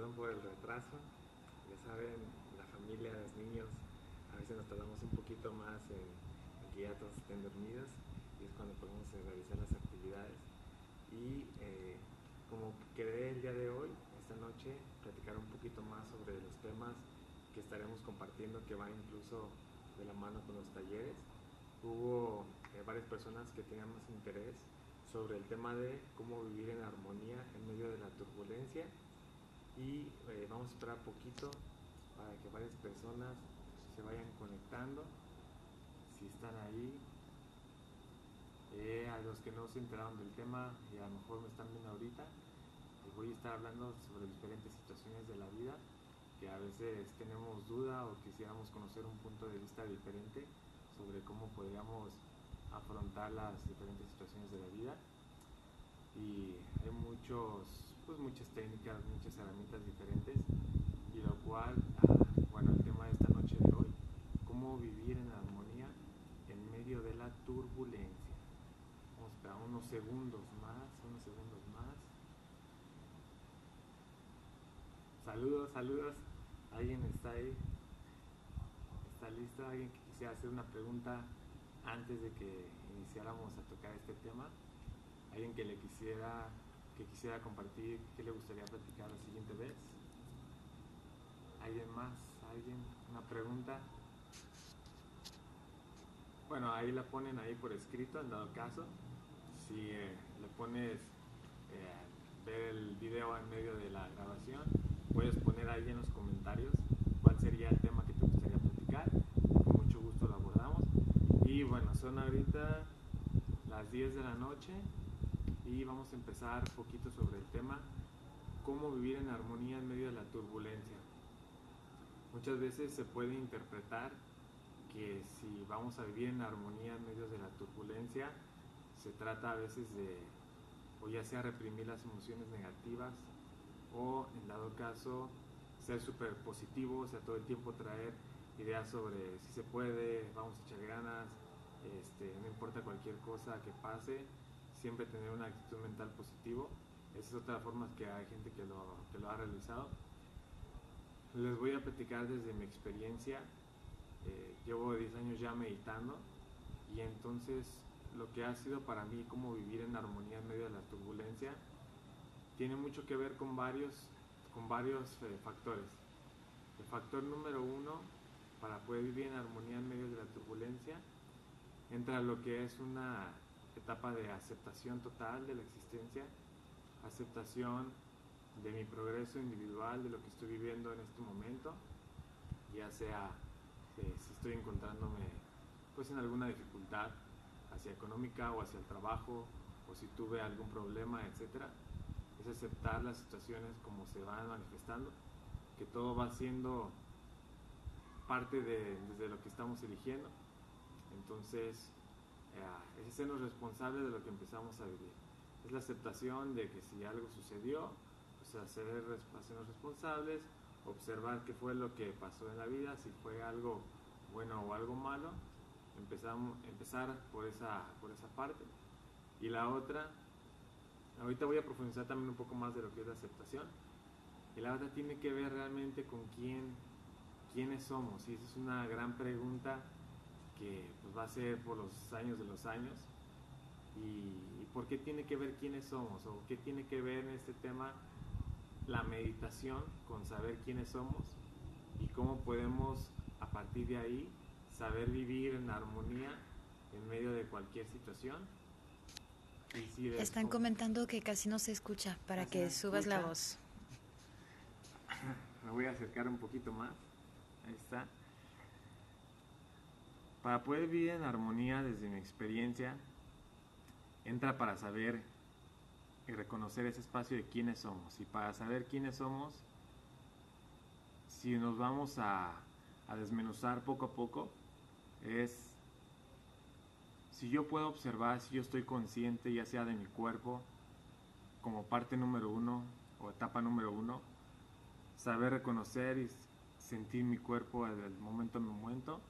perdón por el retraso. Ya saben, la familia, los niños, a veces nos tardamos un poquito más en que ya todos estén dormidos y es cuando podemos realizar las actividades. Y como quedé el día de hoy, esta noche, platicar un poquito más sobre los temas que estaremos compartiendo, que va incluso de la mano con los talleres. Hubo varias personas que tenían más interés sobre el tema de cómo vivir en armonía en medio de la turbulencia y vamos a esperar poquito para que varias personas se vayan conectando, si están ahí. A los que no se enteraron del tema y a lo mejor me están viendo ahorita, les voy a estar hablando sobre diferentes situaciones de la vida que a veces tenemos duda o quisiéramos conocer un punto de vista diferente sobre cómo podríamos afrontar las diferentes situaciones de la vida. Y hay muchas técnicas, muchas herramientas diferentes, y lo cual, bueno, el tema de esta noche de hoy, cómo vivir en armonía en medio de la turbulencia. Vamos a esperar unos segundos más, unos segundos más. Saludos, saludos. ¿Alguien está ahí? ¿Está listo? ¿Alguien que quisiera hacer una pregunta antes de que iniciáramos a tocar este tema? ¿Alguien que quisiera compartir qué le gustaría platicar la siguiente vez? ¿Alguien más? ¿Alguien? ¿Una pregunta? Bueno, ahí la ponen ahí por escrito en dado caso. Si le pones ver el video en medio de la grabación, puedes poner ahí en los comentarios cuál sería el tema que te gustaría platicar. Con mucho gusto lo abordamos. Y bueno, son ahorita las 10 de la noche y vamos a empezar un poquito sobre el tema cómo vivir en armonía en medio de la turbulencia. Muchas veces se puede interpretar que si vamos a vivir en armonía en medio de la turbulencia, se trata a veces de, o ya sea reprimir las emociones negativas, o en dado caso, ser súper positivo, o sea, todo el tiempo traer ideas sobre si se puede, vamos a echar ganas, no importa cualquier cosa que pase, siempre tener una actitud mental positivo. Esa es otra forma que hay gente que lo ha realizado. Les voy a platicar desde mi experiencia. Llevo 10 años ya meditando y entonces lo que ha sido para mí como vivir en armonía en medio de la turbulencia tiene mucho que ver con varios factores. El factor número uno para poder vivir en armonía en medio de la turbulencia entra lo que es una etapa de aceptación total de la existencia, aceptación de mi progreso individual, de lo que estoy viviendo en este momento, ya sea si estoy encontrándome pues en alguna dificultad hacia económica o hacia el trabajo, o si tuve algún problema, etcétera. Es aceptar las situaciones como se van manifestando, que todo va siendo parte desde lo que estamos eligiendo. Entonces es hacernos responsables de lo que empezamos a vivir. Es la aceptación de que si algo sucedió, pues hacernos responsables, observar qué fue lo que pasó en la vida, si fue algo bueno o algo malo, empezar por esa parte. Y la otra, ahorita voy a profundizar también un poco más de lo que es la aceptación, y la otra tiene que ver realmente con quiénes somos, y esa es una gran pregunta que pues, va a ser por los años de los años. Y por qué tiene que ver quiénes somos, o qué tiene que ver en este tema la meditación con saber quiénes somos y cómo podemos a partir de ahí saber vivir en armonía en medio de cualquier situación. Y si Están comentando que casi no se escucha, para que subas la voz. Me voy a acercar un poquito más. Ahí está. Para poder vivir en armonía, desde mi experiencia, entra para saber y reconocer ese espacio de quiénes somos. Y para saber quiénes somos, si nos vamos a desmenuzar poco a poco, es si yo puedo observar, si yo estoy consciente, ya sea de mi cuerpo, como parte número uno o etapa número uno, saber reconocer y sentir mi cuerpo del momento en momento.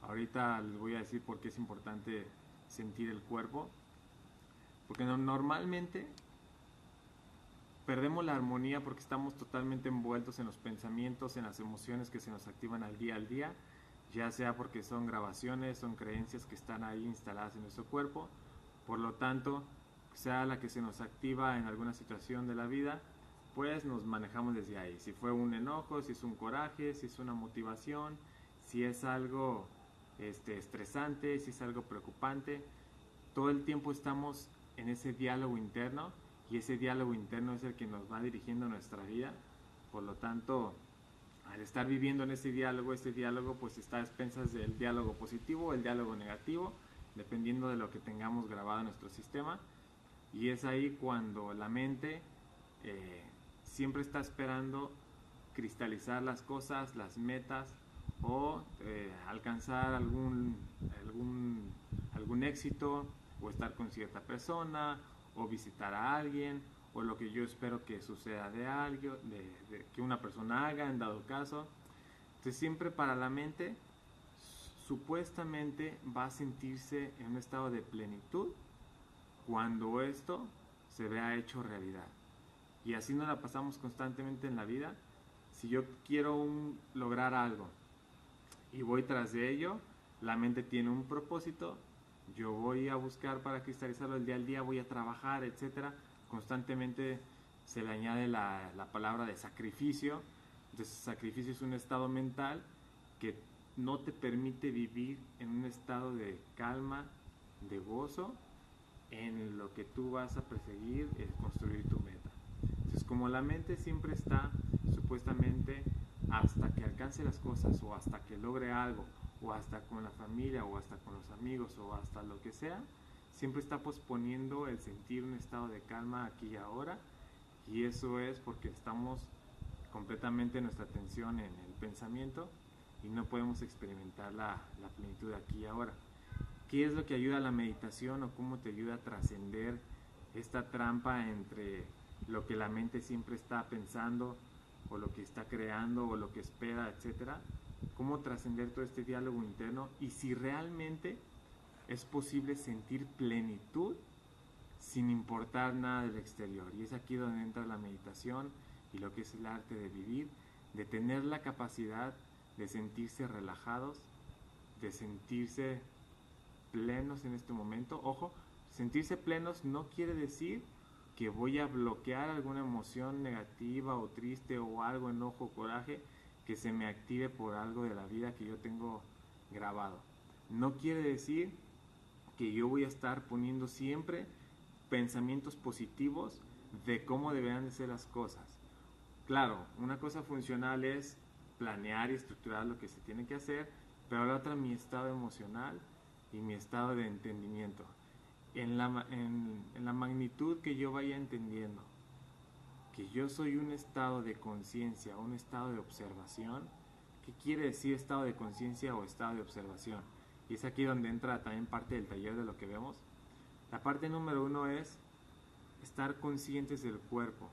Ahorita les voy a decir por qué es importante sentir el cuerpo, porque normalmente perdemos la armonía porque estamos totalmente envueltos en los pensamientos, en las emociones que se nos activan al día, ya sea porque son grabaciones, son creencias que están ahí instaladas en nuestro cuerpo. Por lo tanto, sea la que se nos activa en alguna situación de la vida, pues nos manejamos desde ahí. Si fue un enojo, si es un coraje, si es una motivación, si es algo estresante, si es algo preocupante, todo el tiempo estamos en ese diálogo interno, y ese diálogo interno es el que nos va dirigiendo nuestra vida. Por lo tanto, al estar viviendo en ese diálogo pues está a expensas del diálogo positivo o el diálogo negativo, dependiendo de lo que tengamos grabado en nuestro sistema. Y es ahí cuando la mente siempre está esperando cristalizar las cosas, las metas, o alcanzar algún éxito, o estar con cierta persona, o visitar a alguien, o lo que yo espero que suceda de algo, que una persona haga en dado caso. Entonces siempre para la mente supuestamente va a sentirse en un estado de plenitud cuando esto se vea hecho realidad. Y así nos la pasamos constantemente en la vida. Si yo quiero lograr algo y voy tras de ello, la mente tiene un propósito, yo voy a buscar para cristalizarlo el día al día, voy a trabajar, etcétera. Constantemente se le añade la palabra de sacrificio. Entonces, sacrificio es un estado mental que no te permite vivir en un estado de calma, de gozo, en lo que tú vas a perseguir, es construir tu meta. Entonces, como la mente siempre está supuestamente hasta que alcance las cosas, o hasta que logre algo, o hasta con la familia, o hasta con los amigos, o hasta lo que sea, siempre está posponiendo el sentir un estado de calma aquí y ahora. Y eso es porque estamos completamente nuestra atención en el pensamiento y no podemos experimentar la plenitud aquí y ahora. ¿Qué es lo que ayuda a la meditación, o cómo te ayuda a trascender esta trampa entre lo que la mente siempre está pensando, o lo que está creando, o lo que espera, etcétera? ¿Cómo trascender todo este diálogo interno? Y si realmente es posible sentir plenitud sin importar nada del exterior. Y es aquí donde entra la meditación y lo que es el arte de vivir, de tener la capacidad de sentirse relajados, de sentirse plenos en este momento. Ojo, sentirse plenos no quiere decir que voy a bloquear alguna emoción negativa o triste, o algo, enojo, coraje, que se me active por algo de la vida que yo tengo grabado. No quiere decir que yo voy a estar poniendo siempre pensamientos positivos de cómo deberían de ser las cosas. Claro, una cosa funcional es planear y estructurar lo que se tiene que hacer, pero la otra, mi estado emocional y mi estado de entendimiento. En la magnitud que yo vaya entendiendo que yo soy un estado de conciencia, un estado de observación. ¿Qué quiere decir estado de conciencia o estado de observación? Y es aquí donde entra también parte del taller de lo que vemos. La parte número 1 es estar conscientes del cuerpo.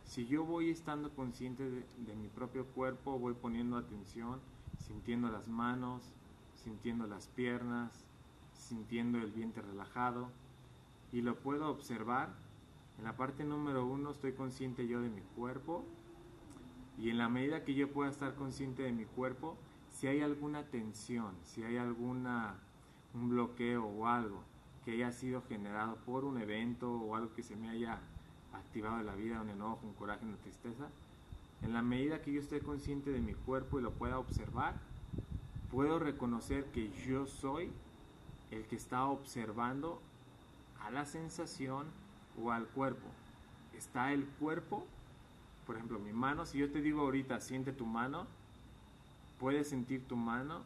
Si yo voy estando consciente de mi propio cuerpo, voy poniendo atención, sintiendo las manos, sintiendo las piernas, sintiendo el vientre relajado, y lo puedo observar. En la parte número 1 estoy consciente yo de mi cuerpo, y en la medida que yo pueda estar consciente de mi cuerpo, si hay alguna tensión, si hay un bloqueo o algo que haya sido generado por un evento, o algo que se me haya activado en la vida, un enojo, un coraje, una tristeza, en la medida que yo esté consciente de mi cuerpo y lo pueda observar, puedo reconocer que yo soy el que está observando a la sensación o al cuerpo. Está el cuerpo, por ejemplo mi mano. Si yo te digo ahorita siente tu mano, puedes sentir tu mano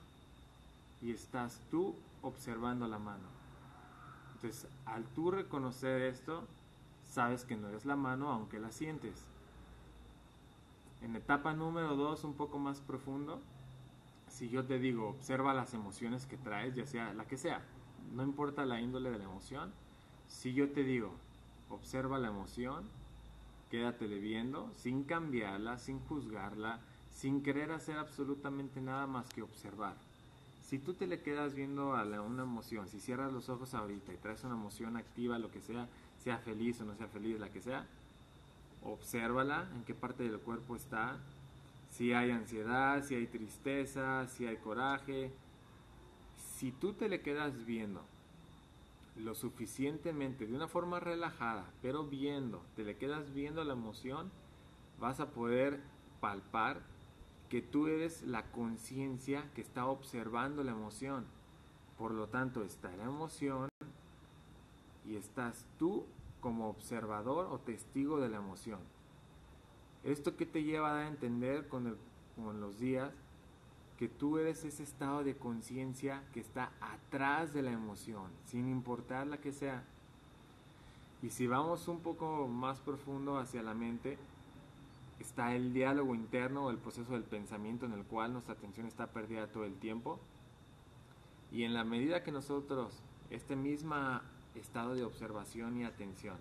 y estás tú observando la mano. Entonces, al tú reconocer esto, sabes que no es la mano aunque la sientes. En etapa número 2, un poco más profundo, si yo te digo observa las emociones que traes, ya sea la que sea, no importa la índole de la emoción. Si yo te digo observa la emoción, quédate viendo, sin cambiarla, sin juzgarla, sin querer hacer absolutamente nada más que observar. Si tú te le quedas viendo a una emoción, si cierras los ojos ahorita y traes una emoción activa, lo que sea, sea feliz o no sea feliz, la que sea, obsérvala, en qué parte del cuerpo está, si hay ansiedad, si hay tristeza, si hay coraje. Si tú te le quedas viendo lo suficientemente, de una forma relajada, pero viendo, te le quedas viendo la emoción, vas a poder palpar que tú eres la conciencia que está observando la emoción. Por lo tanto, está la emoción y estás tú como observador o testigo de la emoción. ¿Esto qué te lleva a entender con los días? Que tú eres ese estado de conciencia que está atrás de la emoción, sin importar la que sea. Y si vamos un poco más profundo hacia la mente, está el diálogo interno o el proceso del pensamiento en el cual nuestra atención está perdida todo el tiempo. Y en la medida que nosotros, este mismo estado de observación y atención,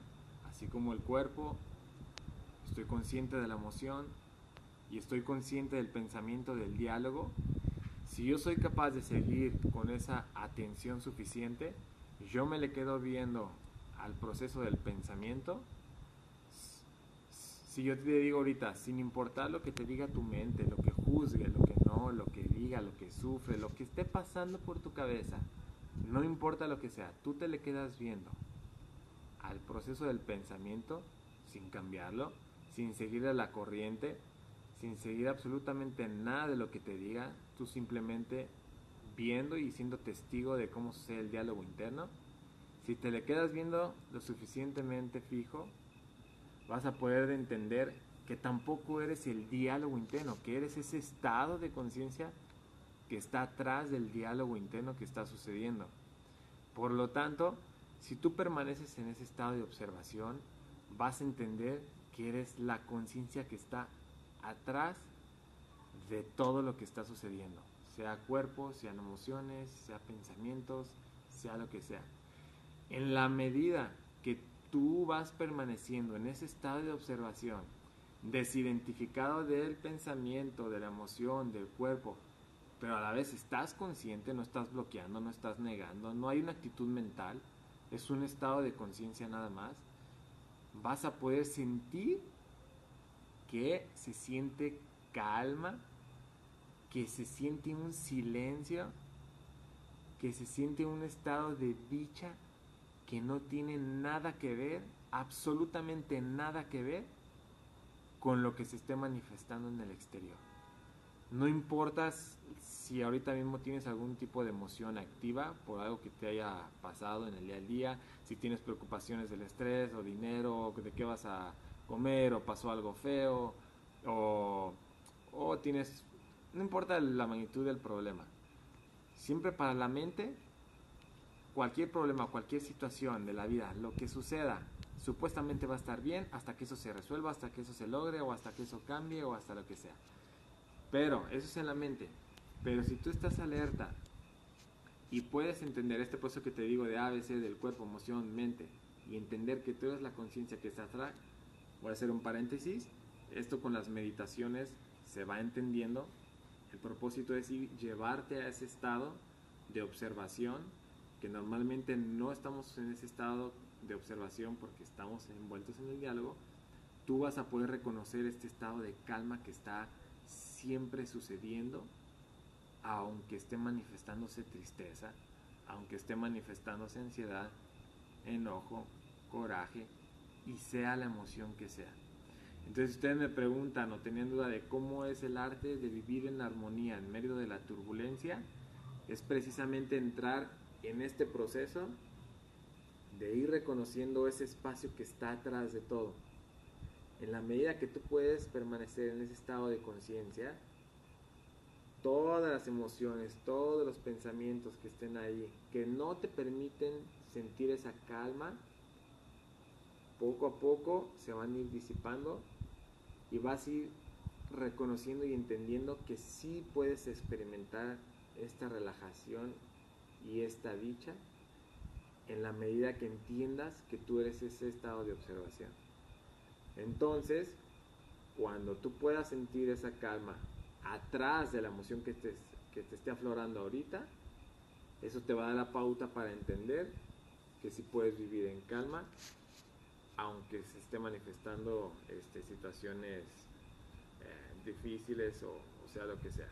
así como el cuerpo, estoy consciente de la emoción y estoy consciente del pensamiento, del diálogo, si yo soy capaz de seguir con esa atención suficiente, yo me le quedo viendo al proceso del pensamiento. Si yo te digo ahorita, sin importar lo que te diga tu mente, lo que juzgue, lo que no, lo que diga, lo que sufre, lo que esté pasando por tu cabeza, no importa lo que sea, tú te le quedas viendo al proceso del pensamiento sin cambiarlo, sin seguir a la corriente, sin seguir absolutamente nada de lo que te diga, tú simplemente viendo y siendo testigo de cómo sucede el diálogo interno. Si te le quedas viendo lo suficientemente fijo, vas a poder entender que tampoco eres el diálogo interno, que eres ese estado de conciencia que está atrás del diálogo interno que está sucediendo. Por lo tanto, si tú permaneces en ese estado de observación, vas a entender que eres la conciencia que está atrás de todo lo que está sucediendo, sea cuerpo, sean emociones, sea pensamientos, sea lo que sea. En la medida que tú vas permaneciendo en ese estado de observación, desidentificado del pensamiento, de la emoción, del cuerpo, pero a la vez estás consciente, no estás bloqueando, no estás negando, no hay una actitud mental, es un estado de conciencia nada más, vas a poder sentir que se siente calma, que se siente un silencio, que se siente un estado de dicha que no tiene nada que ver, absolutamente nada que ver con lo que se esté manifestando en el exterior. No importa si ahorita mismo tienes algún tipo de emoción activa por algo que te haya pasado en el día a día, si tienes preocupaciones del estrés o dinero, de qué vas a comer, o pasó algo feo, o tienes, no importa la magnitud del problema. Siempre para la mente, cualquier problema, cualquier situación de la vida, lo que suceda, supuestamente va a estar bien hasta que eso se resuelva, hasta que eso se logre, o hasta que eso cambie, o hasta lo que sea. Pero eso es en la mente. Pero si tú estás alerta y puedes entender este proceso que te digo de ABC, del cuerpo, emoción, mente, y entender que tú eres la conciencia que está atrás, voy a hacer un paréntesis, esto con las meditaciones se va entendiendo. El propósito es llevarte a ese estado de observación, que normalmente no estamos en ese estado de observación porque estamos envueltos en el diálogo. Tú vas a poder reconocer este estado de calma que está siempre sucediendo, aunque esté manifestándose tristeza, aunque esté manifestándose ansiedad, enojo, coraje, y sea la emoción que sea. Entonces, si ustedes me preguntan o tienen duda de cómo es el arte de vivir en armonía en medio de la turbulencia, es precisamente entrar en este proceso de ir reconociendo ese espacio que está atrás de todo. En la medida que tú puedes permanecer en ese estado de conciencia, todas las emociones, todos los pensamientos que estén ahí, que no te permiten sentir esa calma, poco a poco se van a ir disipando y vas a ir reconociendo y entendiendo que sí puedes experimentar esta relajación y esta dicha en la medida que entiendas que tú eres ese estado de observación. Entonces, cuando tú puedas sentir esa calma atrás de la emoción que te esté aflorando ahorita, eso te va a dar la pauta para entender que sí puedes vivir en calma aunque se esté manifestando situaciones difíciles o sea lo que sea.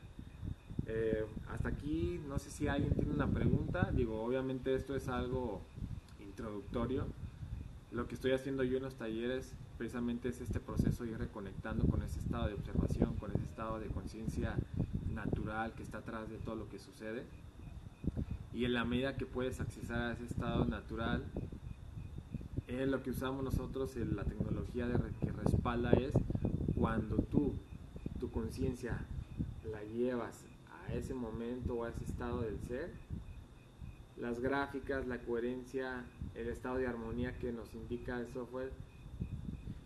Hasta aquí, no sé si alguien tiene una pregunta. Digo, obviamente esto es algo introductorio. Lo que estoy haciendo yo en los talleres precisamente es este proceso de ir reconectando con ese estado de observación, con ese estado de conciencia natural que está atrás de todo lo que sucede. Y en la medida que puedes accesar a ese estado natural, lo que usamos nosotros en la tecnología que respalda es cuando tu conciencia la llevas a ese momento o a ese estado del ser, las gráficas, la coherencia, el estado de armonía que nos indica el software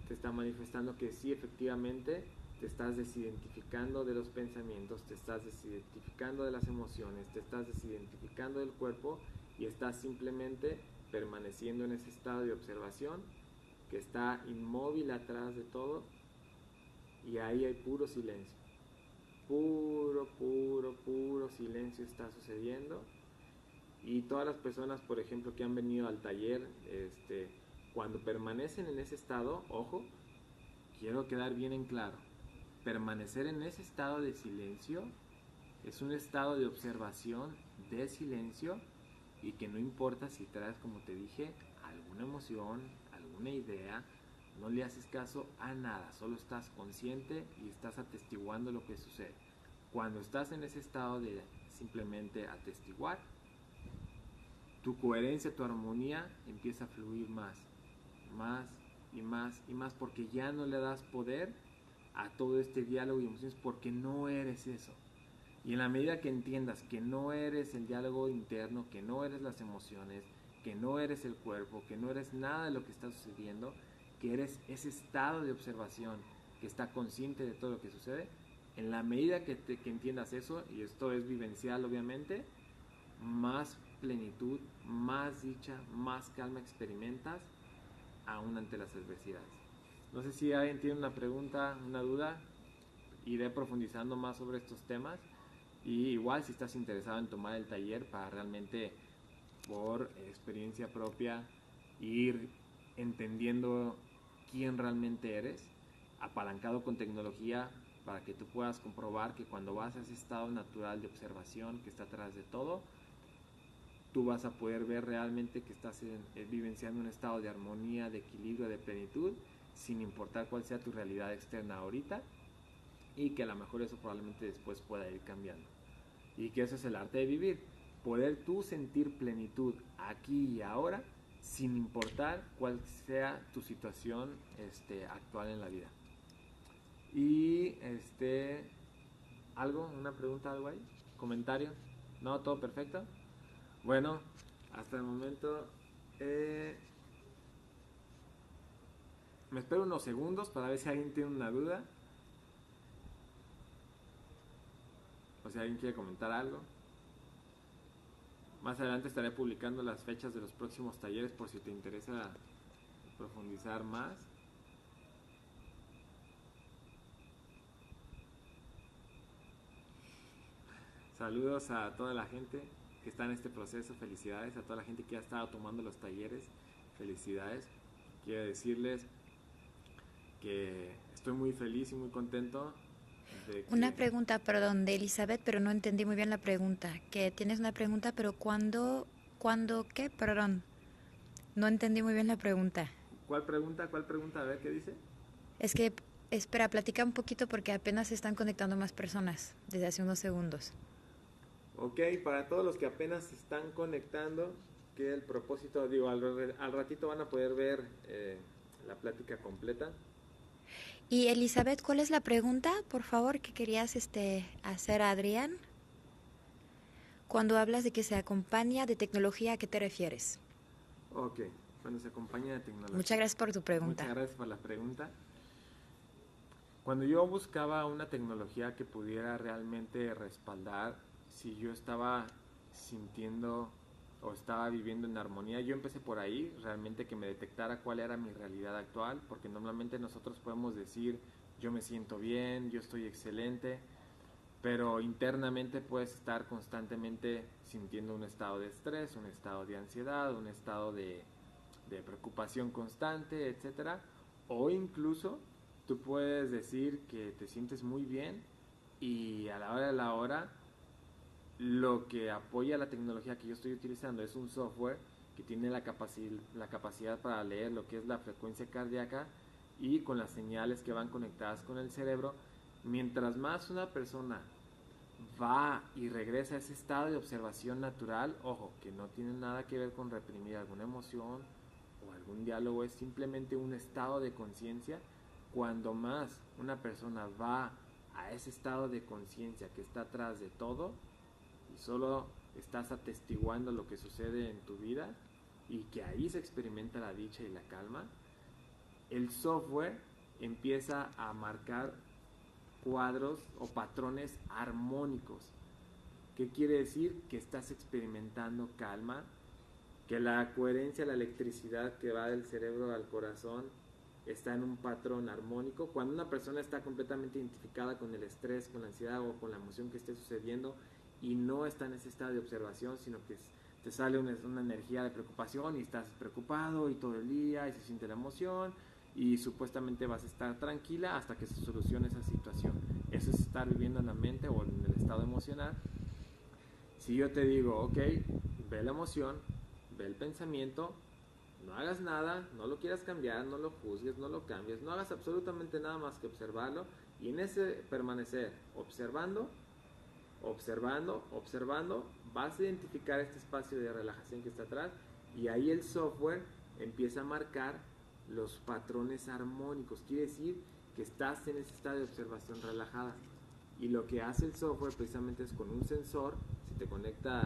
te está manifestando que sí, efectivamente te estás desidentificando de los pensamientos, te estás desidentificando de las emociones, te estás desidentificando del cuerpo y estás simplemente permaneciendo en ese estado de observación que está inmóvil atrás de todo, y ahí hay puro silencio. Puro silencio está sucediendo. Y todas las personas, por ejemplo, que han venido al taller, cuando permanecen en ese estado, ojo, quiero quedar bien en claro, permanecer en ese estado de silencio es un estado de observación, de silencio, y que no importa si traes, como te dije, alguna emoción, alguna idea, no le haces caso a nada, solo estás consciente y estás atestiguando lo que sucede. Cuando estás en ese estado de simplemente atestiguar, tu coherencia, tu armonía empieza a fluir más y más, porque ya no le das poder a todo este diálogo y emociones, porque no eres eso. Y en la medida que entiendas que no eres el diálogo interno, que no eres las emociones, que no eres el cuerpo, que no eres nada de lo que está sucediendo, que eres ese estado de observación que está consciente de todo lo que sucede, en la medida que entiendas eso, y esto es vivencial obviamente, más plenitud, más dicha, más calma experimentas aún ante las adversidades. No sé si alguien tiene una pregunta, una duda, iré profundizando más sobre estos temas. Y igual si estás interesado en tomar el taller para realmente, por experiencia propia, ir entendiendo quién realmente eres, apalancado con tecnología, para que tú puedas comprobar que cuando vas a ese estado natural de observación que está atrás de todo, tú vas a poder ver realmente que estás vivenciando un estado de armonía, de equilibrio, de plenitud, sin importar cuál sea tu realidad externa ahorita, y que a lo mejor eso probablemente después pueda ir cambiando. Y que eso es el arte de vivir, poder tú sentir plenitud aquí y ahora, sin importar cuál sea tu situación actual en la vida. Y algo, una pregunta, algo ahí, comentario, no, todo perfecto. Bueno, hasta el momento me espero unos segundos para ver si alguien tiene una duda o si alguien quiere comentar algo. Más adelante estaré publicando las fechas de los próximos talleres por si te interesa profundizar más. Saludos a toda la gente que está en este proceso, felicidades a toda la gente que ha estado tomando los talleres, felicidades. Quiero decirles que estoy muy feliz y muy contento de que... Una pregunta, perdón, de Elizabeth, pero no entendí muy bien la pregunta. Que tienes una pregunta, pero ¿cuándo qué? Perdón, no entendí muy bien la pregunta. ¿Cuál pregunta? ¿Cuál pregunta? A ver, ¿qué dice? Es que, espera, platica un poquito porque apenas se están conectando más personas desde hace unos segundos. Ok, para todos los que apenas se están conectando, que el propósito, digo, al ratito van a poder ver la plática completa. Y Elizabeth, ¿cuál es la pregunta, por favor, que querías hacer a Adrián? Cuando hablas de que se acompaña de tecnología, ¿a qué te refieres? Ok, cuando se acompaña de tecnología. Muchas gracias por tu pregunta. Muchas gracias por la pregunta. Cuando yo buscaba una tecnología que pudiera realmente respaldar si yo estaba sintiendo o estaba viviendo en armonía, yo empecé por ahí, realmente que me detectara cuál era mi realidad actual, porque normalmente nosotros podemos decir yo me siento bien, yo estoy excelente, pero internamente puedes estar constantemente sintiendo un estado de estrés, un estado de ansiedad, un estado de de preocupación constante, etcétera. O incluso tú puedes decir que te sientes muy bien y a la hora de la hora lo que apoya la tecnología que yo estoy utilizando es un software que tiene la capacidad para leer lo que es la frecuencia cardíaca y con las señales que van conectadas con el cerebro. Mientras más una persona va y regresa a ese estado de observación natural, ojo, que no tiene nada que ver con reprimir alguna emoción o algún diálogo, es simplemente un estado de conciencia. Cuando más una persona va a ese estado de conciencia que está atrás de todo y solo estás atestiguando lo que sucede en tu vida y que ahí se experimenta la dicha y la calma, el software empieza a marcar cuadros o patrones armónicos. ¿Qué quiere decir? Que estás experimentando calma, que la coherencia, la electricidad que va del cerebro al corazón está en un patrón armónico. Cuando una persona está completamente identificada con el estrés, con la ansiedad o con la emoción que esté sucediendo y no está en ese estado de observación, sino que te sale una energía de preocupación y estás preocupado y todo el día y se siente la emoción y supuestamente vas a estar tranquila hasta que se solucione esa situación. Eso es estar viviendo en la mente o en el estado emocional. Si yo te digo, ok, ve la emoción, ve el pensamiento, no hagas nada, no lo quieras cambiar, no lo juzgues, no lo cambies, no hagas absolutamente nada más que observarlo y en ese permanecer observando, observando, observando, vas a identificar este espacio de relajación que está atrás y ahí el software empieza a marcar los patrones armónicos. Quiere decir que estás en ese estado de observación relajada. Y lo que hace el software precisamente es con un sensor, se te conecta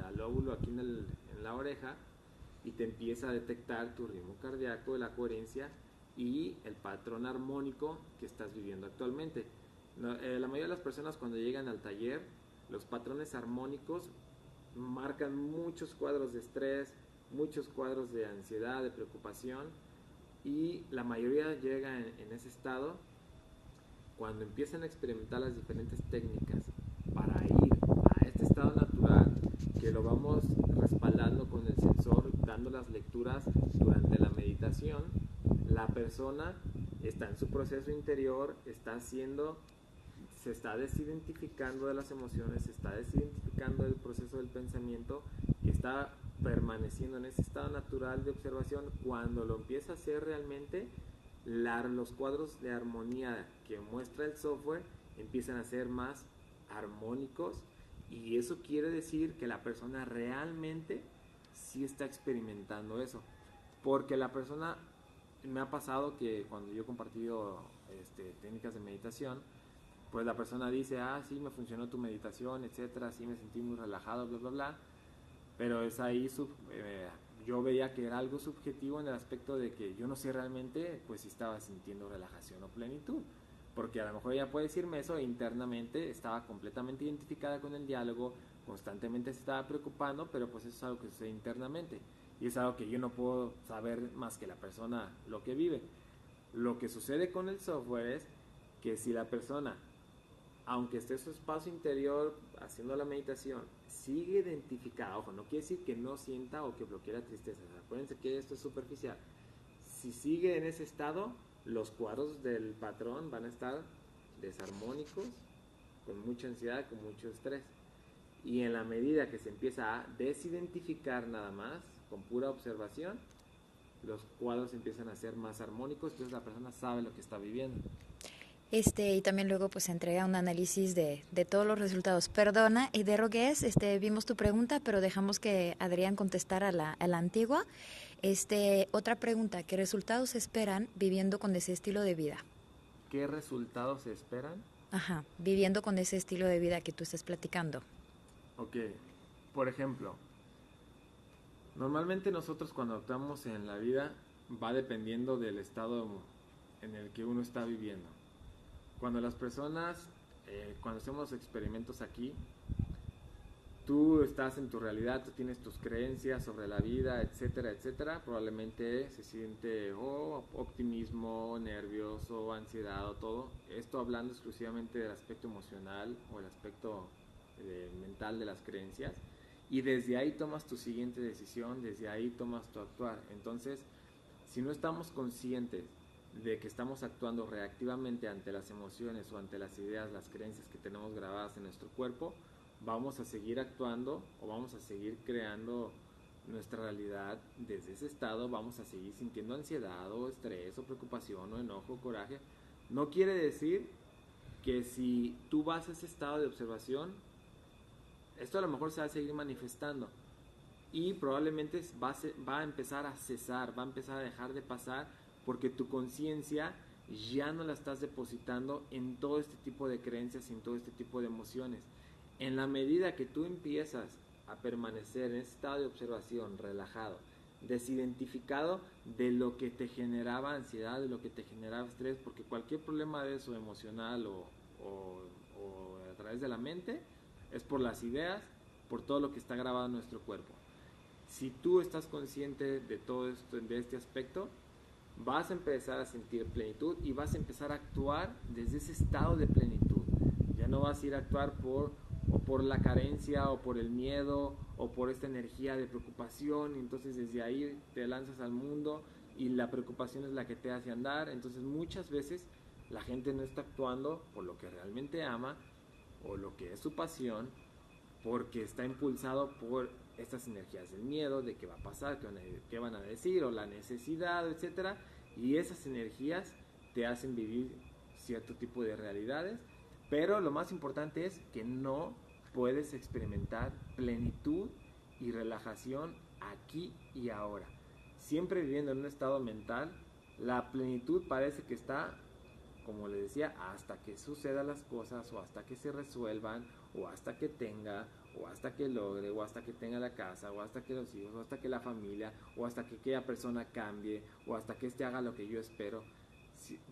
al óvulo aquí en la oreja y te empieza a detectar tu ritmo cardíaco, la coherencia y el patrón armónico que estás viviendo actualmente. La mayoría de las personas cuando llegan al taller, los patrones armónicos marcan muchos cuadros de estrés, muchos cuadros de ansiedad, de preocupación y la mayoría llega en ese estado cuando empiezan a experimentar las diferentes técnicas para ir a este estado natural que lo vamos respaldando con el sensor, dando las lecturas durante la meditación. La persona está en su proceso interior, se está desidentificando de las emociones, se está desidentificando del proceso del pensamiento y está permaneciendo en ese estado natural de observación. Cuando lo empieza a hacer realmente, los cuadros de armonía que muestra el software empiezan a ser más armónicos y eso quiere decir que la persona realmente sí está experimentando eso, porque la persona, me ha pasado que cuando yo he compartido técnicas de meditación, pues la persona dice, sí me funcionó tu meditación, etcétera, sí me sentí muy relajado, bla bla bla, pero es ahí yo veía que era algo subjetivo en el aspecto de que yo no sé realmente pues si estaba sintiendo relajación o plenitud, porque a lo mejor ella puede decirme eso e internamente estaba completamente identificada con el diálogo, constantemente se estaba preocupando, pero pues eso es algo que sucede internamente y es algo que yo no puedo saber más que la persona lo que vive. Lo que sucede con el software es que si la persona, aunque esté en su espacio interior haciendo la meditación, sigue identificada, ojo, no quiere decir que no sienta o que bloquee la tristeza, acuérdense que esto es superficial. Si sigue en ese estado, los cuadros del patrón van a estar desarmónicos, con mucha ansiedad, con mucho estrés. Y en la medida que se empieza a desidentificar nada más, con pura observación, los cuadros empiezan a ser más armónicos, entonces la persona sabe lo que está viviendo. Y también luego pues se entrega un análisis de todos los resultados. Perdona, y de Rogués, vimos tu pregunta, pero dejamos que Adrián contestara a la antigua. Otra pregunta, ¿qué resultados esperan viviendo con ese estilo de vida? ¿Qué resultados se esperan? Ajá, viviendo con ese estilo de vida que tú estás platicando. Ok, por ejemplo, normalmente nosotros cuando actuamos en la vida va dependiendo del estado en el que uno está viviendo. Cuando las personas, cuando hacemos experimentos aquí, tú estás en tu realidad, tú tienes tus creencias sobre la vida, etcétera, etcétera, probablemente se siente optimismo, nervioso, ansiedad o todo. Esto hablando exclusivamente del aspecto emocional o el aspecto mental de las creencias. y desde ahí tomas tu siguiente decisión, desde ahí tomas tu actuar. Entonces, si no estamos conscientes de que estamos actuando reactivamente ante las emociones o ante las ideas, las creencias que tenemos grabadas en nuestro cuerpo, vamos a seguir actuando o vamos a seguir creando nuestra realidad desde ese estado, vamos a seguir sintiendo ansiedad o estrés o preocupación o enojo o coraje. No quiere decir que si tú vas a ese estado de observación, esto a lo mejor se va a seguir manifestando y probablemente va a empezar a cesar, va a empezar a dejar de pasar porque tu conciencia ya no la estás depositando en todo este tipo de creencias y en todo este tipo de emociones. En la medida que tú empiezas a permanecer en ese estado de observación, relajado, desidentificado de lo que te generaba ansiedad, de lo que te generaba estrés, porque cualquier problema de eso emocional o a través de la mente es por las ideas, por todo lo que está grabado en nuestro cuerpo. Si tú estás consciente de todo esto, de este aspecto, vas a empezar a sentir plenitud y vas a empezar a actuar desde ese estado de plenitud. Ya no vas a ir a actuar por la carencia o por el miedo o por esta energía de preocupación, y entonces desde ahí te lanzas al mundo y la preocupación es la que te hace andar. Entonces muchas veces la gente no está actuando por lo que realmente ama o lo que es su pasión, porque está impulsado por estas energías del miedo, de qué va a pasar, qué van a decir, o la necesidad, etcétera, y esas energías te hacen vivir cierto tipo de realidades, pero lo más importante es que no puedes experimentar plenitud y relajación aquí y ahora. Siempre viviendo en un estado mental, la plenitud parece que está, como le decía, hasta que sucedan las cosas o hasta que se resuelvan o hasta que tenga o hasta que logre o hasta que tenga la casa o hasta que los hijos o hasta que la familia o hasta que aquella persona cambie o hasta que éste haga lo que yo espero.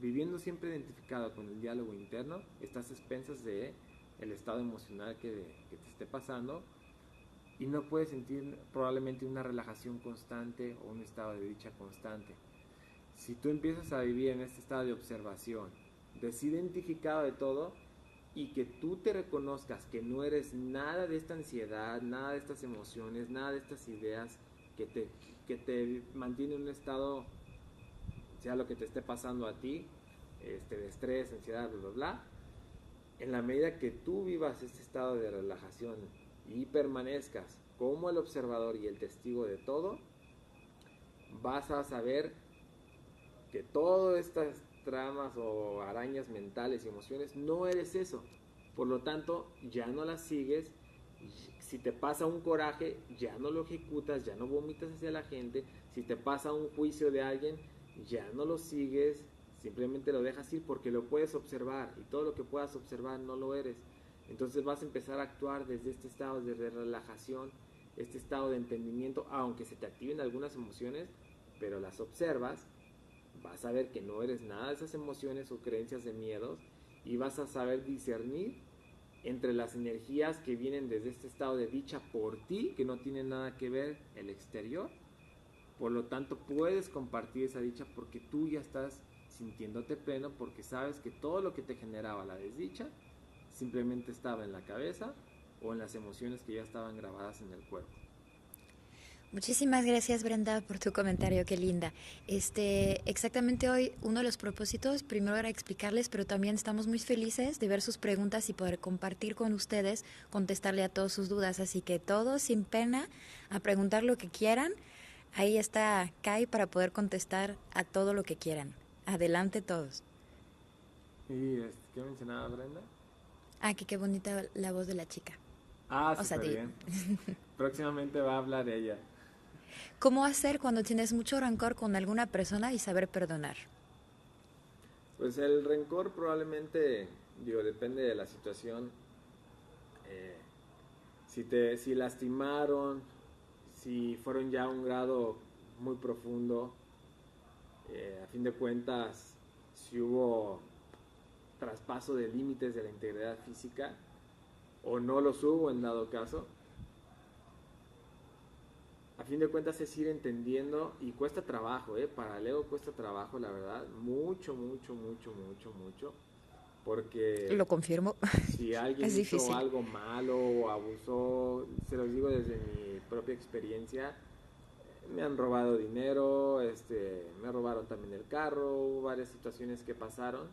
Viviendo siempre identificado con el diálogo interno, estás a expensas de el estado emocional que te esté pasando y no puedes sentir probablemente una relajación constante o un estado de dicha constante. Si tú empiezas a vivir en este estado de observación, desidentificado de todo, y que tú te reconozcas que no eres nada de esta ansiedad, nada de estas emociones, nada de estas ideas que te mantiene en un estado, sea lo que te esté pasando a ti, de estrés, ansiedad, bla, bla, bla. En la medida que tú vivas este estado de relajación y permanezcas como el observador y el testigo de todo, vas a saber que todas estas tramas o arañas mentales y emociones no eres eso. Por lo tanto, ya no las sigues. Si te pasa un coraje, ya no lo ejecutas, ya no vomitas hacia la gente. Si te pasa un juicio de alguien, ya no lo sigues, simplemente lo dejas ir porque lo puedes observar y todo lo que puedas observar no lo eres. Entonces vas a empezar a actuar desde este estado de relajación, este estado de entendimiento, aunque se te activen algunas emociones, pero las observas. Vas a ver que no eres nada de esas emociones o creencias de miedos y vas a saber discernir entre las energías que vienen desde este estado de dicha por ti, que no tiene nada que ver el exterior. Por lo tanto, puedes compartir esa dicha porque tú ya estás sintiéndote pleno, porque sabes que todo lo que te generaba la desdicha simplemente estaba en la cabeza o en las emociones que ya estaban grabadas en el cuerpo. Muchísimas gracias, Brenda, por tu comentario, qué linda. Exactamente hoy uno de los propósitos primero era explicarles, pero también estamos muy felices de ver sus preguntas y poder compartir con ustedes, contestarle a todas sus dudas, así que todos sin pena a preguntar lo que quieran. Ahí está Kai para poder contestar a todo lo que quieran. Adelante todos. ¿Y qué mencionaba Brenda? Que qué bonita la voz de la chica. Súper bien. Próximamente va a hablar ella. ¿Cómo hacer cuando tienes mucho rencor con alguna persona y saber perdonar? Pues el rencor probablemente, depende de la situación. Si lastimaron, si fueron ya a un grado muy profundo, a fin de cuentas, si hubo traspaso de límites de la integridad física, o no los hubo en dado caso, a fin de cuentas es ir entendiendo y cuesta trabajo, para el ego cuesta trabajo, la verdad, mucho, porque Lo confirmo. si alguien Es hizo difícil. algo malo o abusó, se los digo desde mi propia experiencia, me han robado dinero, me robaron también el carro, hubo varias situaciones que pasaron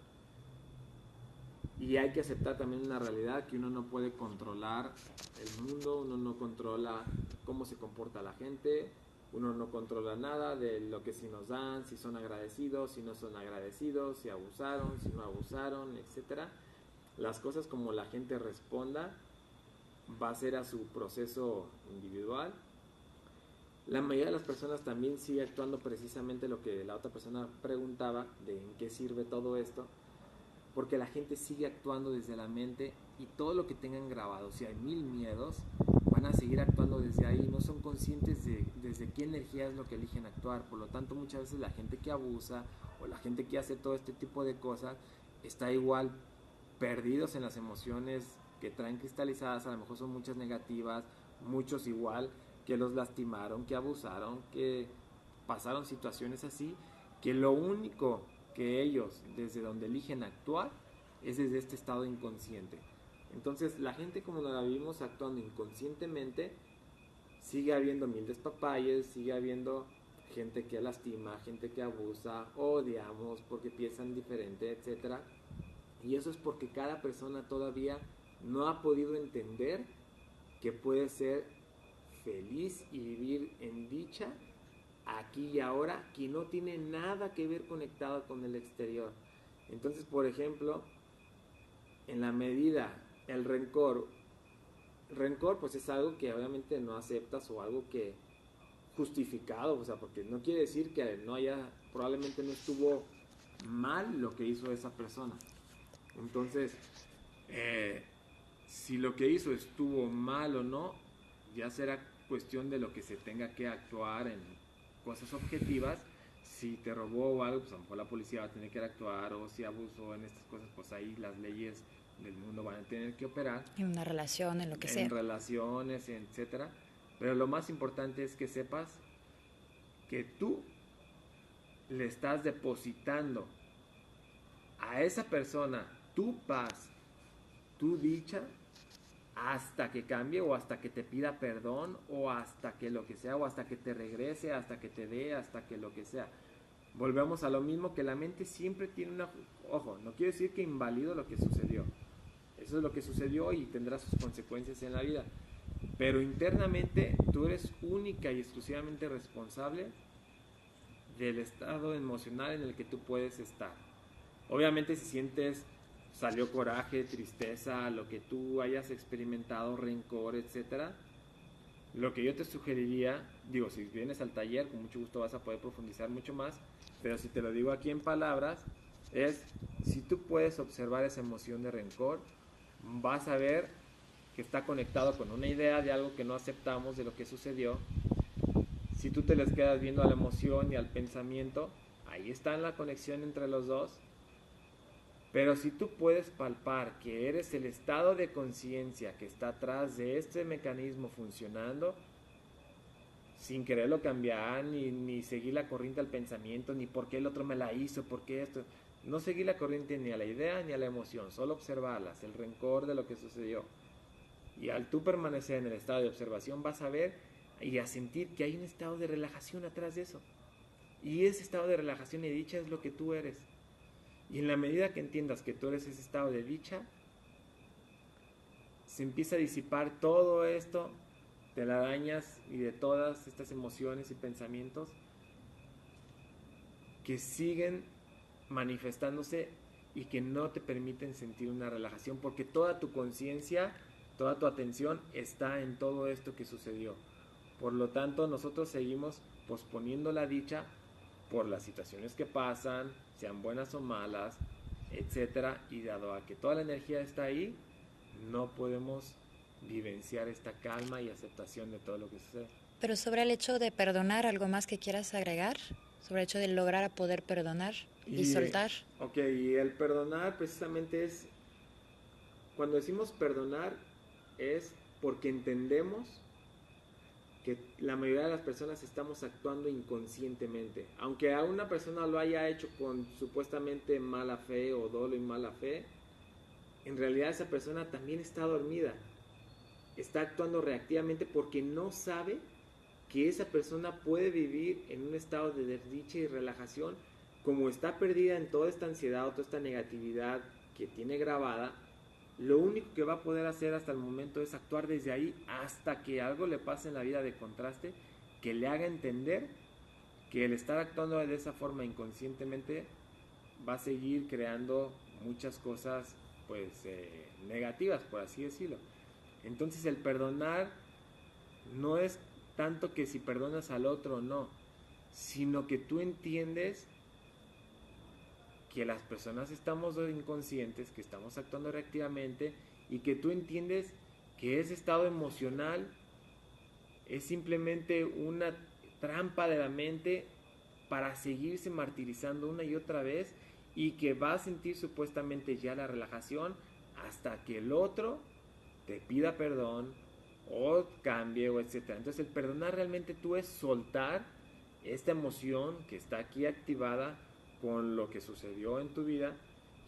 y hay que aceptar también una realidad que uno no puede controlar el mundo, uno no controla cómo se comporta la gente, uno no controla nada de lo que si nos dan, si son agradecidos, si no son agradecidos, si abusaron, si no abusaron, etcétera. Las cosas como la gente responda va a ser a su proceso individual. La mayoría de las personas también sigue actuando precisamente lo que la otra persona preguntaba, de en qué sirve todo esto, porque la gente sigue actuando desde la mente y todo lo que tengan grabado, si hay 1000 miedos, van a seguir actuando desde ahí, no son conscientes de desde qué energía es lo que eligen actuar. Por lo tanto, muchas veces la gente que abusa o la gente que hace todo este tipo de cosas está igual perdidos en las emociones que traen cristalizadas, a lo mejor son muchas negativas, muchos igual que los lastimaron, que abusaron, que pasaron situaciones así, que lo único que ellos desde donde eligen actuar es desde este estado inconsciente. Entonces la gente como la vivimos actuando inconscientemente, sigue habiendo mil despapalles, sigue habiendo gente que lastima, gente que abusa, odiamos porque piensan diferente, etcétera. Y eso es porque cada persona todavía no ha podido entender que puede ser feliz y vivir en dicha aquí y ahora, que no tiene nada que ver conectado con el exterior. Entonces, por ejemplo, en la medida, rencor pues es algo que obviamente no aceptas o algo que justificado, o sea, porque no quiere decir que no haya, probablemente no estuvo mal lo que hizo esa persona. Entonces, eh, si lo que hizo estuvo mal o no, ya será cuestión de lo que se tenga que actuar en cosas objetivas. Si te robó o algo, pues a lo mejor la policía va a tener que actuar, o si abusó en estas cosas, pues ahí las leyes del mundo van a tener que operar. En una relación, en lo que En sea. relaciones, etcétera. Pero lo más importante es que sepas que tú le estás depositando a esa persona tu paz, tu dicha, hasta que cambie o hasta que te pida perdón o hasta que lo que sea o hasta que te regrese, hasta que te dé, hasta que lo que sea. Volvemos a lo mismo, que la mente siempre tiene una... Ojo, no quiero decir que invalido lo que sucedió. Eso es lo que sucedió y tendrá sus consecuencias en la vida. Pero internamente tú eres única y exclusivamente responsable del estado emocional en el que tú puedes estar. Obviamente si sientes, salió coraje, tristeza, lo que tú hayas experimentado, rencor, etcétera, lo que yo te sugeriría, digo, si vienes al taller, con mucho gusto vas a poder profundizar mucho más, pero si te lo digo aquí en palabras, es, si tú puedes observar esa emoción de rencor, vas a ver que está conectado con una idea de algo que no aceptamos de lo que sucedió. Si tú te les quedas viendo a la emoción y al pensamiento, ahí está la conexión entre los dos. Pero si tú puedes palpar que eres el estado de conciencia que está atrás de este mecanismo funcionando, sin quererlo cambiar, ni seguir la corriente al pensamiento, ni por qué el otro me la hizo, por qué esto, no seguir la corriente ni a la idea ni a la emoción, solo observarlas, el rencor de lo que sucedió. Y al tú permanecer en el estado de observación vas a ver y a sentir que hay un estado de relajación atrás de eso. Y ese estado de relajación y dicha es lo que tú eres. Y en la medida que entiendas que tú eres ese estado de dicha, se empieza a disipar todo esto de las arañas y de todas estas emociones y pensamientos que siguen manifestándose y que no te permiten sentir una relajación, porque toda tu conciencia, toda tu atención está en todo esto que sucedió. Por lo tanto, nosotros seguimos posponiendo la dicha por las situaciones que pasan, sean buenas o malas, etcétera, y dado a que toda la energía está ahí, no podemos vivenciar esta calma y aceptación de todo lo que sucede. Pero sobre el hecho de perdonar, ¿algo más que quieras agregar? Sobre el hecho de lograr a poder perdonar y soltar. Ok, y el perdonar precisamente es, cuando decimos perdonar, es porque entendemos que la mayoría de las personas estamos actuando inconscientemente. Aunque a una persona lo haya hecho con supuestamente mala fe o dolo y mala fe, en realidad esa persona también está dormida, está actuando reactivamente porque no sabe que esa persona puede vivir en un estado de desdicha y relajación. Como está perdida en toda esta ansiedad o toda esta negatividad que tiene grabada, lo único que va a poder hacer hasta el momento es actuar desde ahí hasta que algo le pase en la vida de contraste que le haga entender que el estar actuando de esa forma inconscientemente va a seguir creando muchas cosas pues negativas, por así decirlo. Entonces el perdonar no es tanto que si perdonas al otro o no, sino que tú entiendes que las personas estamos inconscientes, que estamos actuando reactivamente y que tú entiendes que ese estado emocional es simplemente una trampa de la mente para seguirse martirizando una y otra vez y que va a sentir supuestamente ya la relajación hasta que el otro te pida perdón o cambie o etcétera. Entonces el perdonar realmente tú es soltar esta emoción que está aquí activada con lo que sucedió en tu vida,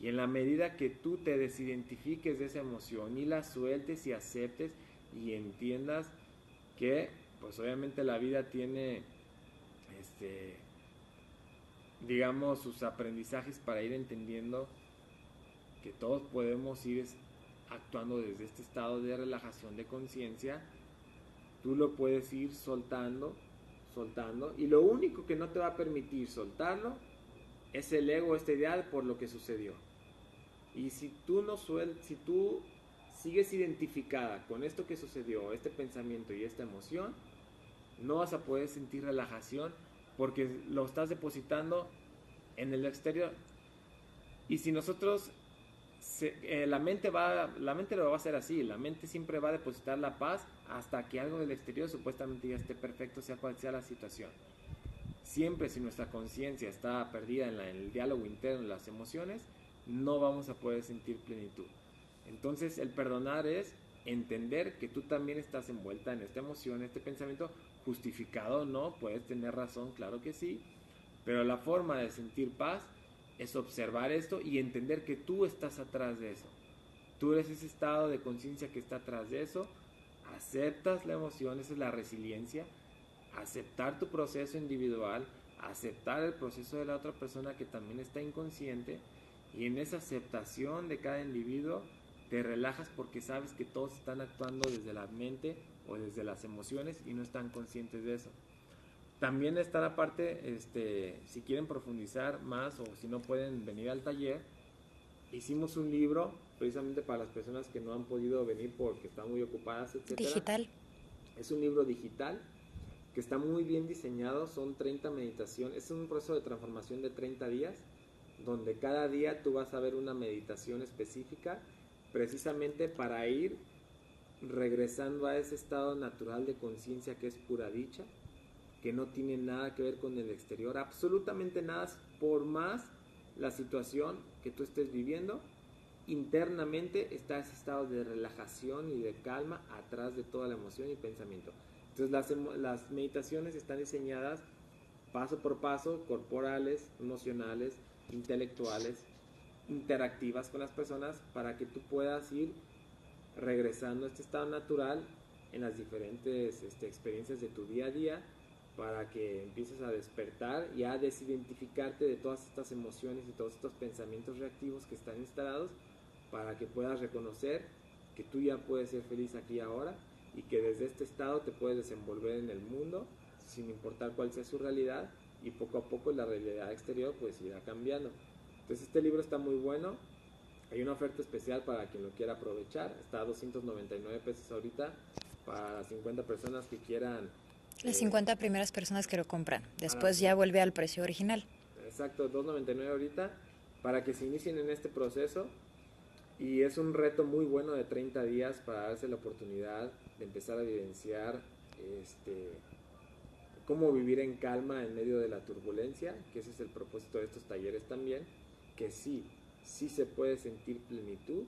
y en la medida que tú te desidentifiques de esa emoción y la sueltes y aceptes y entiendas que pues obviamente la vida tiene digamos sus aprendizajes para ir entendiendo que todos podemos ir actuando desde este estado de relajación de conciencia. Tú lo puedes ir soltando, soltando, y lo único que no te va a permitir soltarlo es el ego, este ideal por lo que sucedió. Y si tú no si tú sigues identificada con esto que sucedió, este pensamiento y esta emoción, no vas a poder sentir relajación porque lo estás depositando en el exterior. Y si nosotros la mente lo va a hacer así, la mente siempre va a depositar la paz hasta que algo del exterior supuestamente ya esté perfecto, sea cual sea la situación. Siempre si nuestra conciencia está perdida en el diálogo interno, en las emociones, no vamos a poder sentir plenitud. Entonces el perdonar es entender que tú también estás envuelta en esta emoción, este pensamiento, justificado o no, puedes tener razón, claro que sí, pero la forma de sentir paz es observar esto y entender que tú estás atrás de eso. Tú eres ese estado de conciencia que está atrás de eso, aceptas la emoción, esa es la resiliencia, aceptar tu proceso individual, aceptar el proceso de la otra persona que también está inconsciente, y en esa aceptación de cada individuo te relajas porque sabes que todos están actuando desde la mente o desde las emociones y no están conscientes de eso. También está la parte, si quieren profundizar más o si no pueden venir al taller, hicimos un libro precisamente para las personas que no han podido venir porque están muy ocupadas, etc. Digital. Es un libro digital que está muy bien diseñado, son 30 meditaciones, es un proceso de transformación de 30 días, donde cada día tú vas a ver una meditación específica, precisamente para ir regresando a ese estado natural de conciencia que es pura dicha, que no tiene nada que ver con el exterior, absolutamente nada, por más la situación que tú estés viviendo, internamente está ese estado de relajación y de calma atrás de toda la emoción y pensamiento. Entonces las meditaciones están diseñadas paso por paso, corporales, emocionales, intelectuales, interactivas con las personas, para que tú puedas ir regresando a este estado natural en las diferentes experiencias de tu día a día, para que empieces a despertar y a desidentificarte de todas estas emociones y todos estos pensamientos reactivos que están instalados, para que puedas reconocer que tú ya puedes ser feliz aquí y ahora, y que desde este estado te puedes desenvolver en el mundo sin importar cuál sea su realidad, y poco a poco la realidad exterior pues irá cambiando. Entonces este libro está muy bueno, hay una oferta especial para quien lo quiera aprovechar, está a 299 pesos ahorita para las 50 personas que quieran. Las 50 primeras personas que lo compran, después ya vuelve al precio original. Exacto, 299 ahorita, para que se inicien en este proceso. Y es un reto muy bueno de 30 días para darse la oportunidad de empezar a evidenciar cómo vivir en calma en medio de la turbulencia, que ese es el propósito de estos talleres también, que sí se puede sentir plenitud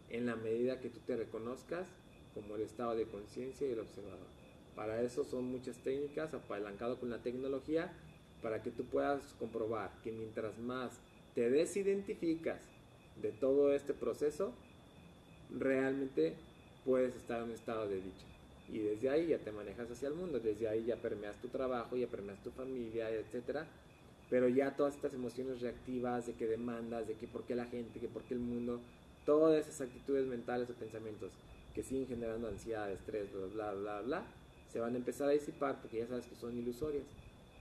en la medida que tú te reconozcas como el estado de conciencia y el observador. Para eso son muchas técnicas, apalancado con la tecnología, para que tú puedas comprobar que mientras más te desidentificas de todo este proceso, realmente puedes estar en un estado de dicha. Y desde ahí ya te manejas hacia el mundo, desde ahí ya permeas tu trabajo, ya permeas tu familia, etcétera. Pero ya todas estas emociones reactivas de que demandas, de que por qué la gente, que por qué el mundo, todas esas actitudes mentales o pensamientos que siguen generando ansiedad, estrés, bla, bla, bla, bla, se van a empezar a disipar porque ya sabes que son ilusorias.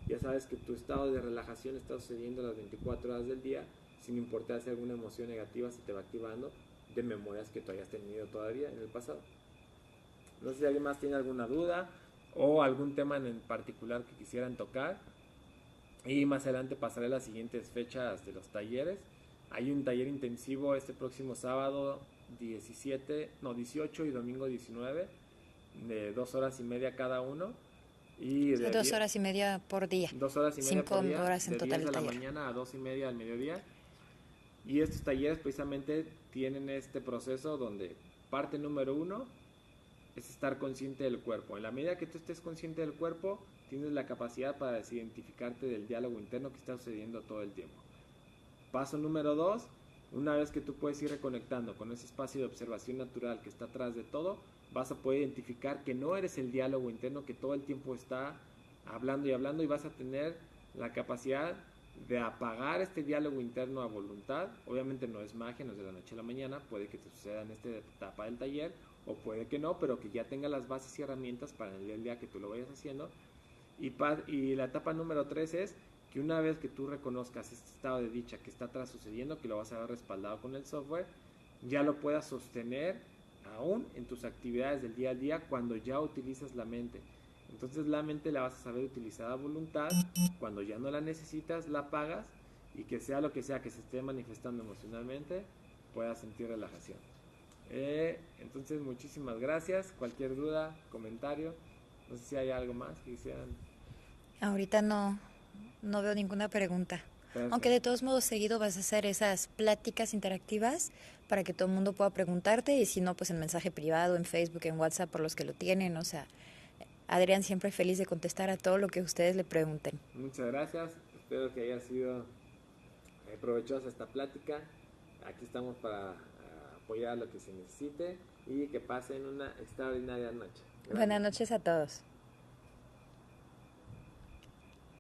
Ya sabes que tu estado de relajación está sucediendo las 24 horas del día, sin importar si alguna emoción negativa se te va activando de memorias que tú hayas tenido todavía en el pasado. No sé si alguien más tiene alguna duda o algún tema en particular que quisieran tocar. Y más adelante pasaré las siguientes fechas de los talleres. Hay un taller intensivo este próximo sábado 18 y domingo 19 de 2 horas y media cada uno. Y de 2 horas y media por día. 2 horas y media por día, 5 horas en de total 10 el de la taller. mañana a 2:30 del mediodía. Y estos talleres precisamente tienen este proceso donde parte número 1 es estar consciente del cuerpo. En la medida que tú estés consciente del cuerpo, tienes la capacidad para desidentificarte del diálogo interno que está sucediendo todo el tiempo. Paso número 2, una vez que tú puedes ir reconectando con ese espacio de observación natural que está atrás de todo, vas a poder identificar que no eres el diálogo interno que todo el tiempo está hablando y hablando, y vas a tener la capacidad de apagar este diálogo interno a voluntad. Obviamente no es magia, no es de la noche a la mañana, puede que te suceda en esta etapa del taller o puede que no, pero que ya tenga las bases y herramientas para el día que tú lo vayas haciendo. Y la etapa número 3 es que una vez que tú reconozcas este estado de dicha que está atrás sucediendo, que lo vas a ver respaldado con el software, ya lo puedas sostener aún en tus actividades del día a día cuando ya utilizas la mente. Entonces la mente la vas a saber utilizar a voluntad, cuando ya no la necesitas la apagas, y que sea lo que sea que se esté manifestando emocionalmente, puedas sentir relajación. Entonces muchísimas gracias. Cualquier duda, comentario, no sé si hay algo más que quisieran. Ahorita no veo ninguna pregunta. Aunque de Perfecto. todos modos seguido vas a hacer esas pláticas interactivas para que todo el mundo pueda preguntarte, y si no, pues en mensaje privado, en Facebook, en WhatsApp, por los que lo tienen. O sea, Adrián siempre feliz de contestar a todo lo que ustedes le pregunten. Muchas gracias. Espero que haya sido provechosa esta plática. Aquí estamos para apoyar lo que se necesite y que pasen una extraordinaria noche. Buenas Gracias. noches a todos.